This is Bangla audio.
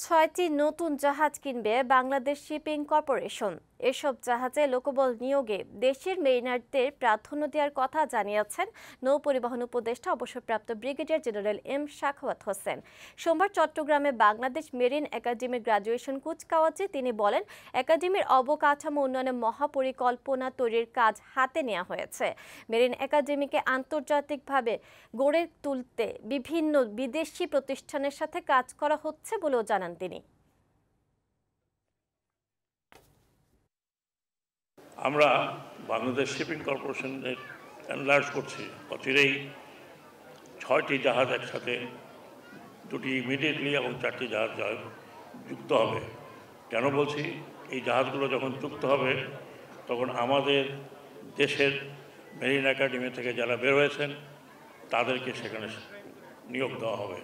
৬টি নতুন জাহাজ কিনবে বাংলাদেশ শিপিং কর্পোরেশন। এসব জাহাজে লোকবল নিয়োগে দেশের মেরিনারদের প্রাধান্য দেওয়ার কথা জানিয়েছেন নৌপরিবহন উপদেষ্টা অবসরপ্রাপ্ত brigadier general M Sakhawat Hossain. সোমবার চট্টগ্রামে বাংলাদেশ মেরিন একাডেমির গ্রাজুয়েশন কুচকাওয়াজে তিনি বলেন, একাডেমির অবকাঠামো উন্নয়নে মহাপরিকল্পনা তৈরির কাজ হাতে নেওয়া হয়েছে। মেরিন একাডেমিকে আন্তর্জাতিকভাবে গড়ে তুলতে বিভিন্ন বিদেশি প্রতিষ্ঠানের সাথে কাজ করা হচ্ছে বলেও জানান তিনি। আমরা বাংলাদেশ শিপিং কর্পোরেশনের এনলার্জ করছি। অচিরেই 6টি জাহাজ একসাথে, 2টি ইমিডিয়েটলি এবং 4টি জাহাজ যুক্ত হবে। কেন বলছি, এই জাহাজগুলো যখন যুক্ত হবে তখন আমাদের দেশের মেরিন একাডেমি থেকে যারা বের হয়েছেন তাদেরকে সেখানে নিয়োগ দেওয়া হবে।